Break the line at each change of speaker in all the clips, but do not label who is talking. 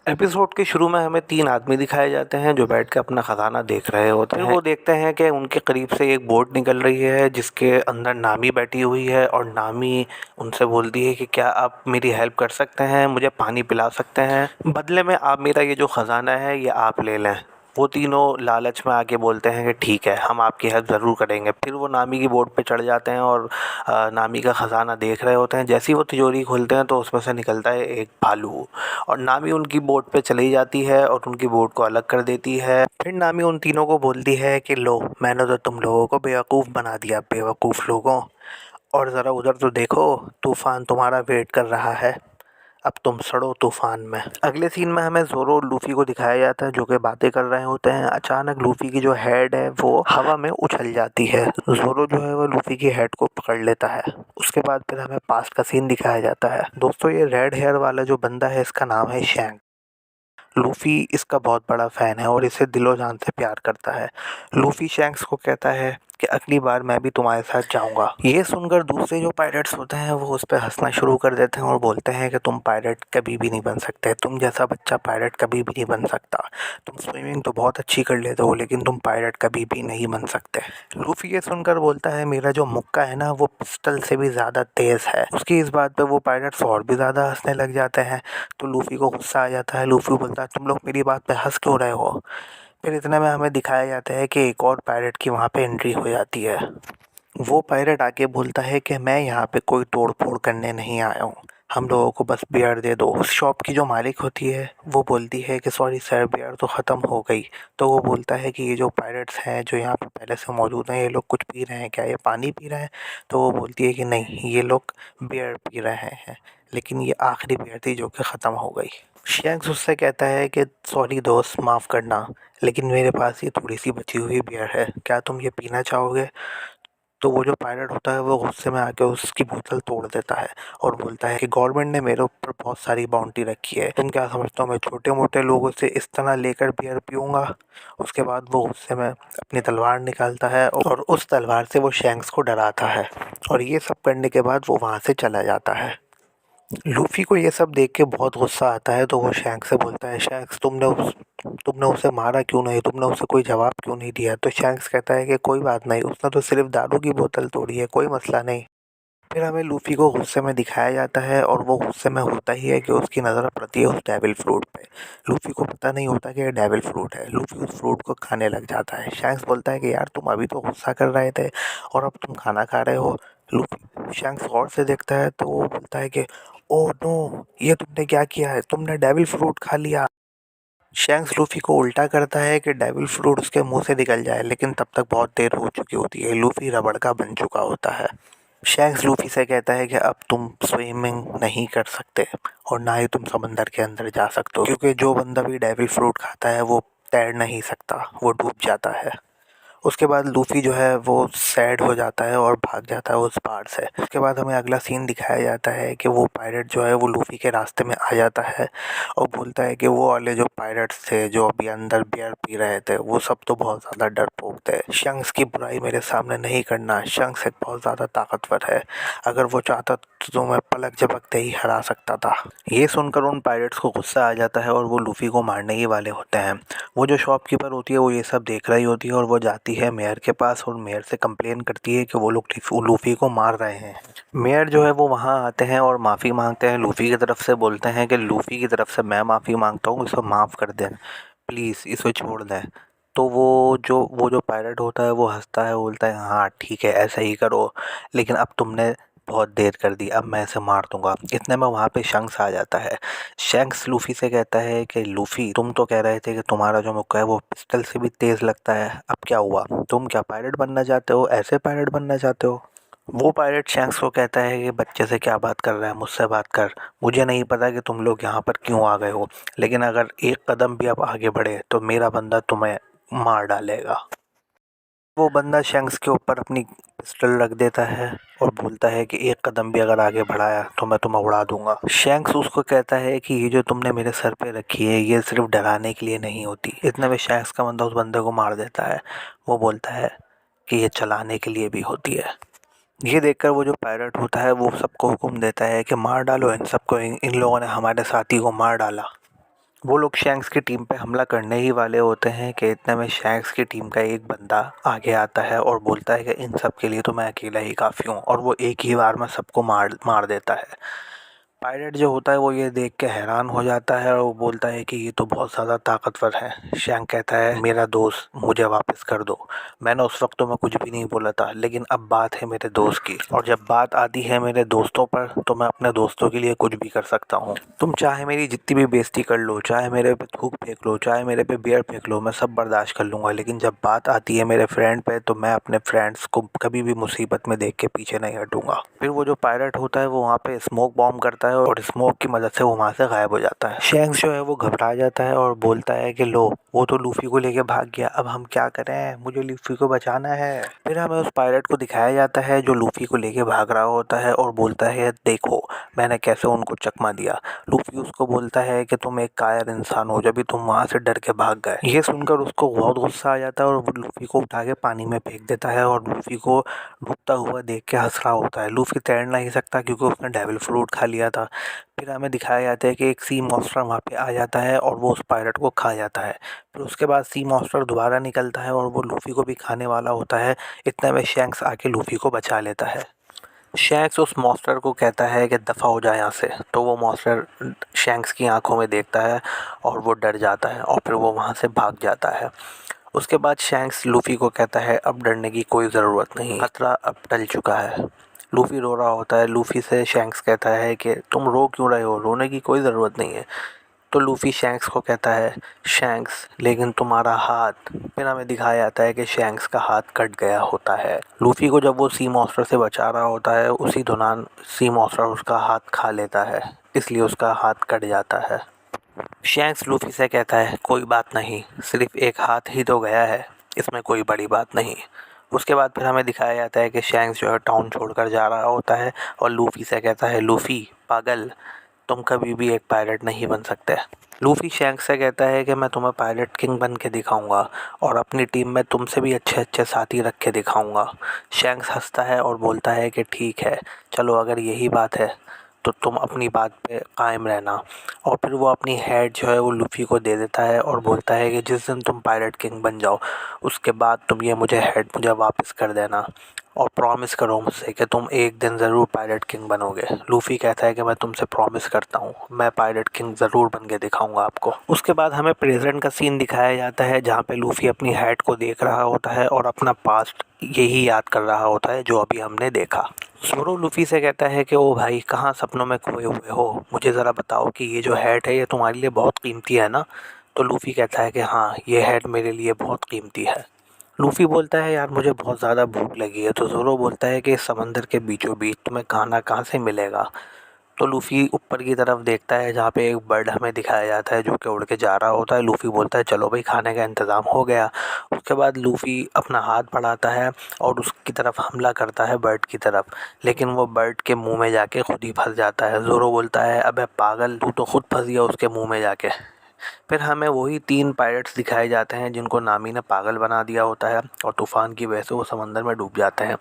Episode के शुरू में हमें 3 आदमी दिखाए जाते हैं जो बैठ के अपना खजाना देख रहे होते हैं। फिर वो देखते हैं कि उनके करीब से एक बोट निकल रही है जिसके अंदर नामी बैठी हुई है और नामी उनसे बोलती है कि क्या आप मेरी हेल्प कर सकते हैं, मुझे पानी पिला सकते हैं, बदले में आप मेरा ये जो खजाना है ये आप ले लें। वो तीनों लालच में आके बोलते हैं कि ठीक है, हम आपकी हेल्प ज़रूर करेंगे। फिर वो नामी की बोट पे चढ़ जाते हैं और नामी का ख़जाना देख रहे होते हैं। जैसे ही वो तिजोरी खोलते हैं तो उसमें से निकलता है एक भालू और नामी उनकी बोट पे चली जाती है और उनकी बोट को अलग कर देती है। फिर नामी उन तीनों को बोलती है कि लो, मैंने तो तुम लोगों को बेवकूफ़ बना दिया, बेवकूफ़ लोगों, और ज़रा उधर तो देखो, तूफ़ान तुम्हारा वेट कर रहा है, अब तुम सड़ो तूफान में। अगले सीन में हमें ज़ोरो और लूफ़ी को दिखाया जाता है जो कि बातें कर रहे होते हैं। अचानक लूफ़ी की जो हेड है वो हवा में उछल जाती है। ज़ोरो जो है वो लूफ़ी की हेड को पकड़ लेता है। उसके बाद फिर हमें पास्ट का सीन दिखाया जाता है। दोस्तों, ये रेड हेयर वाला जो बंदा है इसका नाम है शैंक। लूफ़ी इसका बहुत बड़ा फ़ैन है और इसे दिलो जान से प्यार करता है। लूफ़ी शैंक्स को कहता है कि अगली बार मैं भी तुम्हारे साथ जाऊंगा। ये सुनकर दूसरे जो पायरेट्स होते हैं वो उस पर हंसना शुरू कर देते हैं और बोलते हैं कि तुम पायरेट कभी भी नहीं बन सकते, तुम जैसा बच्चा पायरेट कभी भी नहीं बन सकता। तुम स्विमिंग तो बहुत अच्छी कर लेते हो लेकिन तुम पायरेट कभी भी नहीं बन सकते। लूफ़ी ये सुनकर बोलता है मेरा जो मुक्का है ना वो पिस्टल से भी ज़्यादा तेज़ है। उसकी इस बात पर वो पायरेट्स और भी ज़्यादा हंसने लग जाते हैं। तो लूफ़ी को गुस्सा आ जाता है। लूफ़ी बोलता है तुम लोग मेरी बात पे हंस क्यों रहे हो। फिर इतने में हमें दिखाया जाता है कि एक और पायरेट की वहाँ पे एंट्री हो जाती है। वो पायरेट आके बोलता है कि मैं यहाँ पे कोई तोड़ फोड़ करने नहीं आया हूँ, हम लोगों को बस बियर दे दो। उस शॉप की जो मालिक होती है वो बोलती है कि सॉरी सर, बियर तो ख़त्म हो गई। तो वो बोलता है कि ये जो पायरेट्स हैं जो यहाँ पे पहले से मौजूद हैं ये लोग कुछ पी रहे हैं क्या, ये पानी पी रहे हैं। तो वो बोलती है कि नहीं, ये लोग बियर पी रहे हैं, लेकिन ये आखिरी बियर थी जो कि ख़त्म हो गई। शैंक्स उससे कहता है कि सॉरी दोस्त, माफ़ करना, लेकिन मेरे पास ये थोड़ी सी बची हुई बियर है, क्या तुम ये पीना चाहोगे। तो वो जो पायलट होता है वो गुस्से में आके उसकी बोतल तोड़ देता है और बोलता है कि गवर्नमेंट ने मेरे ऊपर बहुत सारी बाउंटी रखी है, तुम क्या समझते हो मैं छोटे मोटे लोगों से इस तरह लेकर बियर पीऊँगा। उसके बाद वो गुस्से में अपनी तलवार निकालता है और उस तलवार से वो शैंक्स को डराता है और ये सब करने के बाद वो वहाँ से चला जाता है। लूफ़ी को ये सब देख के बहुत गुस्सा आता है तो वो शैंक्स से बोलता है शैंक्स, तुमने उसे मारा क्यों नहीं, तुमने उसे कोई जवाब क्यों नहीं दिया। तो शैंक्स कहता है कि कोई बात नहीं, उसने तो सिर्फ दारू की बोतल तोड़ी है, कोई मसला नहीं। फिर हमें लूफ़ी को गुस्से में दिखाया जाता है और वो गुस्से में होता ही है कि उसकी नज़र पड़ती है उस डेविल फ्रूट पे। लूफ़ी को पता नहीं होता कि ये डेविल फ्रूट है। लूफ़ी उस फ्रूट को खाने लग जाता है। शैंक्स बोलता है कि यार तुम अभी तो गुस्सा कर रहे थे और अब तुम खाना खा रहे हो। लूफ़ी शैंक्स गौर से देखता है तो वो बोलता है कि ओह नो, ये तुमने क्या किया है, तुमने डेविल फ्रूट खा लिया। शैंक्स लूफ़ी को उल्टा करता है कि डेविल फ्रूट उसके मुंह से निकल जाए, लेकिन तब तक बहुत देर हो चुकी होती है। लूफ़ी रबड़ का बन चुका होता है। शैंक्स लूफ़ी से कहता है कि अब तुम स्विमिंग नहीं कर सकते और ना ही तुम समंदर के अंदर जा सकते हो, क्योंकि जो बंदा भी डेविल फ्रूट खाता है वो तैर नहीं सकता, वो डूब जाता है। उसके बाद लूफ़ी जो है वो सैड हो जाता है और भाग जाता है उस पहाड़ से। उसके बाद हमें अगला सीन दिखाया जाता है कि वो पायरेट जो है वो लूफ़ी के रास्ते में आ जाता है और बोलता है कि वो वाले जो पायरेट्स थे जो अभी अंदर बियर पी रहे थे वो सब तो बहुत ज़्यादा डरपोक थे। शंक्स की बुराई मेरे सामने नहीं करना, शंक्स एक बहुत ज़्यादा ताकतवर है, अगर वो चाहता तो मैं पलक झपकते ही हरा सकता था। ये सुनकर उन पायरेट्स को गुस्सा आ जाता है और वो लूफ़ी को मारने ही वाले होते हैं। वो जो शॉपकीपर होती है वो ये सब देख रही होती है और वो जाती है मेयर के पास और मेयर से कंप्लेन करती है कि वो लोग लूफ़ी को मार रहे हैं। मेयर जो है वो वहाँ आते हैं और माफ़ी मांगते हैं। लूफ़ी की तरफ से बोलते हैं कि लूफ़ी की तरफ से मैं माफ़ी मांगता हूँ, इसे माफ़ कर दें, प्लीज़ इसे छोड़ दें। तो वो जो पायलट होता है वो हंसता है, बोलता है हाँ ठीक है, ऐसा ही करो, लेकिन अब तुमने बहुत देर कर दी, अब मैं इसे मार दूंगा। इतने में वहाँ पे शंक्स आ जाता है। शंक्स लूफ़ी से कहता है कि लूफ़ी, तुम तो कह रहे थे कि तुम्हारा जो मुक्का है वो पिस्टल से भी तेज़ लगता है, अब क्या हुआ, तुम क्या पायलट बनना चाहते हो, ऐसे पायलट बनना चाहते हो। वो पायलट शैंक्स को कहता है कि बच्चे से क्या बात कर रहा है, मुझसे बात कर, मुझे नहीं पता कि तुम लोग यहाँ पर क्यों आ गए हो, लेकिन अगर एक कदम भी अब आगे बढ़े तो मेरा बंदा तुम्हें मार डालेगा। वो बंदा शंक्स के ऊपर अपनी पिस्टल रख देता है और बोलता है कि एक कदम भी अगर आगे बढ़ाया तो मैं तुम्हें उड़ा दूंगा। शंक्स उसको कहता है कि ये जो तुमने मेरे सर पे रखी है ये सिर्फ डराने के लिए नहीं होती। इतने में शंक्स का बंदा उस बंदे को मार देता है। वो बोलता है कि ये चलाने के लिए भी होती है। ये देखकर वो जो पायलट होता है वो सबको हुक्म देता है कि मार डालो इन सबको, इन लोगों ने हमारे साथी को मार डाला। वो लोग शैंक्स की टीम पे हमला करने ही वाले होते हैं कि इतने में शैंक्स की टीम का एक बंदा आगे आता है और बोलता है कि इन सब के लिए तो मैं अकेला ही काफ़ी हूँ, और वो एक ही बार में सबको मार देता है। पायलट जो होता है वो ये देख के हैरान हो जाता है और वो बोलता है कि ये तो बहुत ज़्यादा ताकतवर है। शैंक कहता है, मेरा दोस्त मुझे वापस कर दो, मैंने उस वक्त तो मैं कुछ भी नहीं बोला था, लेकिन अब बात है मेरे दोस्त की, और जब बात आती है मेरे दोस्तों पर तो मैं अपने दोस्तों के लिए कुछ भी कर सकता हूँ। तुम चाहे मेरी जितनी भी बेइज्जती कर लो, चाहे मेरे पे थूक फेंक लो, चाहे मेरे पे बियर फेंक लो, मैं सब बर्दाश्त कर लूँगा, लेकिन जब बात आती है मेरे फ्रेंड पे तो मैं अपने फ्रेंड्स को कभी भी मुसीबत में देख के पीछे नहीं हटूंगा। फिर वो जो पायलट होता है वो वहाँ पे स्मोक बॉम्ब करता है और स्मोक की मदद से वो वहाँ से गायब हो जाता है। शैंक्स जो है वो घबरा जाता है और बोलता है कि लो, वो तो लूफी को लेके भाग गया, अब हम क्या करें, मुझे लूफी को बचाना है। फिर हमें उस पायलट को दिखाया जाता है जो लूफी को लेके भाग रहा होता है और बोलता है, देखो मैंने कैसे उनको चकमा दिया। लूफी उसको बोलता है कि तुम एक कायर इंसान हो, जब भी तुम वहाँ से डर के भाग गए। ये सुनकर उसको बहुत गुस्सा आ जाता है और वो लूफी को उठा के पानी में फेंक देता है और लूफी को डूबता हुआ देख के हंस रहा होता है। लूफी तैर नहीं सकता क्योंकि उसने डेविल फ्रूट खा लिया था। फिर हमें दिखाया जाता है कि एक सी मॉन्स्टर वहाँ पे आ जाता है और वो उस पायलट को खा जाता है। फिर उसके बाद सी मॉन्स्टर दोबारा निकलता है और वो लूफी को भी खाने वाला होता है। इतने में शैंक्स आके लूफी को बचा लेता है। शैंक्स उस मॉन्स्टर को कहता है कि दफ़ा हो जाए यहाँ से, तो वो मॉन्स्टर शैंक्स की आंखों में देखता है और वो डर जाता है और फिर वो वहाँ से भाग जाता है। उसके बाद शैंक्स लूफी को कहता है, अब डरने की कोई ज़रूरत नहीं, खतरा अब टल चुका है। लूफी रो रहा होता है। लूफी से शैंक्स कहता है कि तुम रो क्यों रहे हो, रोने की कोई ज़रूरत नहीं है। तो लूफी शैंक्स को कहता है, शैंक्स लेकिन तुम्हारा हाथ। फिर हमें दिखाया जाता है कि शैंक्स का हाथ कट गया होता है। लूफी को जब वो सी मॉन्स्टर से बचा रहा होता है उसी दौरान सी मॉन्स्टर उसका हाथ खा लेता है, इसलिए उसका हाथ कट जाता है। शैंक्स लूफी से कहता है, कोई बात नहीं, सिर्फ एक हाथ ही तो गया है, इसमें कोई बड़ी बात नहीं। उसके बाद फिर हमें दिखाया जाता है कि शैंक्स जो है टाउन छोड़कर जा रहा होता है और लूफी से कहता है, लूफी पागल, तुम कभी भी एक पायलट नहीं बन सकते। लूफी शैंक्स से कहता है कि मैं तुम्हें पायलट किंग बन के दिखाऊंगा और अपनी टीम में तुमसे भी अच्छे अच्छे साथी रख के दिखाऊंगा। शैंक्स हंसता है और बोलता है कि ठीक है, चलो अगर यही बात है तो तुम अपनी बात पे कायम रहना। और फिर वो अपनी हेड जो है वो लूफी को दे देता है और बोलता है कि जिस दिन तुम पायलट किंग बन जाओ उसके बाद तुम ये मुझे हेड मुझे वापस कर देना और प्रॉमिस करो मुझसे कि तुम एक दिन ज़रूर पायलट किंग बनोगे। लूफी कहता है कि मैं तुमसे प्रॉमिस करता हूँ, मैं पायलट किंग ज़रूर बन के दिखाऊंगा आपको। उसके बाद हमें प्रेजेंट का सीन दिखाया जाता है जहाँ पे लूफी अपनी हेड को देख रहा होता है और अपना पास्ट यही याद कर रहा होता है जो अभी हमने देखा। ज़ोरो लूफी से कहता है कि ओ भाई, कहाँ सपनों में खोए हुए हो, मुझे ज़रा बताओ कि ये जो हेड है ये तुम्हारे लिए बहुत कीमती है ना। तो लूफी कहता है कि हाँ, ये हेड मेरे लिए बहुत कीमती है। लूफी बोलता है, यार मुझे बहुत ज़्यादा भूख लगी है। तो ज़ोरो बोलता है कि समंदर के बीचों बीच तुम्हें खाना कहाँ से मिलेगा। तो लूफी ऊपर की तरफ देखता है जहाँ पे एक बर्ड हमें दिखाया जाता है जो कि उड़ के जा रहा होता है। लूफी बोलता है, चलो भाई खाने का इंतज़ाम हो गया। उसके बाद लूफी अपना हाथ बढ़ाता है और उसकी तरफ हमला करता है बर्ड की तरफ, लेकिन वो बर्ड के मुंह में जाके खुद ही फंस जाता है। ज़ोरो बोलता है, अबे पागल, तू तो खुद फंस गया उसके मुंह में जाके। फिर हमें वही 3 पायलट्स दिखाए जाते हैं जिनको नामी ने पागल बना दिया होता है और तूफ़ान की वजह से वो समंदर में डूब जाते हैं।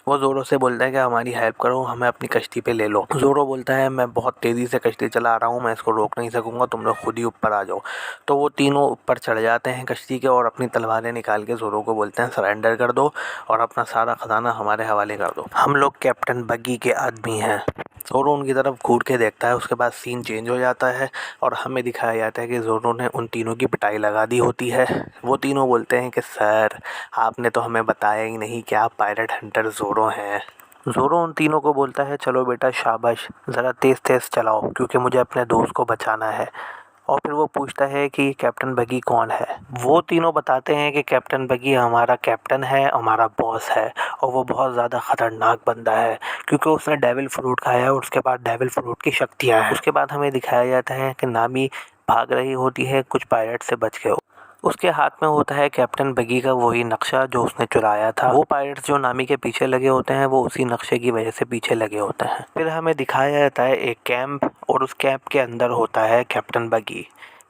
वो ज़ोरो से बोलते हैं कि हमारी हेल्प करो, हमें अपनी कश्ती पे ले लो। ज़ोरो बोलता है, मैं बहुत तेज़ी से कश्ती चला रहा हूँ, मैं इसको रोक नहीं सकूँगा, तुम लोग खुद ही ऊपर आ जाओ। तो वो तीनों ऊपर चढ़ जाते हैं कश्ती के और अपनी तलवारें निकाल के ज़ोरो को बोलते हैं, सरेंडर कर दो और अपना सारा ख़जाना हमारे हवाले कर दो, हम लोग कैप्टन बग्गी के आदमी हैं। ज़ोरो उनकी तरफ घूर के देखता है। उसके बाद सीन चेंज हो जाता है और हमें दिखाया जाता है कि ज़ोरो ने उन तीनों की पिटाई लगा दी होती है। वो तीनों बोलते हैं कि सर, आपने तो हमें बताया ही नहीं कि आप पायलट हंटर ज़ोरो हैं। ज़ोरो उन तीनों को बोलता है, चलो बेटा शाबाश, ज़रा तेज़ तेज़ चलाओ क्योंकि मुझे अपने दोस्त को बचाना है। और फिर वो पूछता है कि कैप्टन बग्गी कौन है। वो तीनों बताते हैं कि कैप्टन बग्गी हमारा कैप्टन है, हमारा बॉस है और वो बहुत ज़्यादा ख़तरनाक बंदा है क्योंकि उसने डेविल फ्रूट खाया है और उसके बाद डेविल फ्रूट की शक्तियाँ हैं। उसके बाद हमें दिखाया जाता है कि नामी भाग रही होती है कुछ पायलट से बच के। उसके हाथ में होता है कैप्टन बग्गी का वही नक्शा जो उसने चुराया था। वो पायलट्स जो नामी के पीछे लगे होते हैं वो उसी नक्शे की वजह से पीछे लगे होते हैं। फिर हमें दिखाया जाता है एक कैंप और उस कैंप के अंदर होता है कैप्टन बग्गी।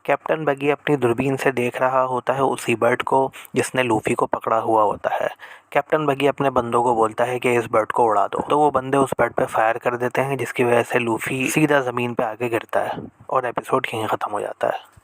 कैप्टन बग्गी अपनी दूरबीन से देख रहा होता है उसी बर्ड को जिसने लूफी को पकड़ा हुआ होता है। कैप्टन बग्गी अपने बंदों को बोलता है कि इस बर्ड को उड़ा दो। तो वो बंदे उस बर्ड पे फायर कर देते हैं जिसकी वजह से लूफी सीधा ज़मीन पे आके गिरता है और एपिसोड यहीं ख़त्म हो जाता है।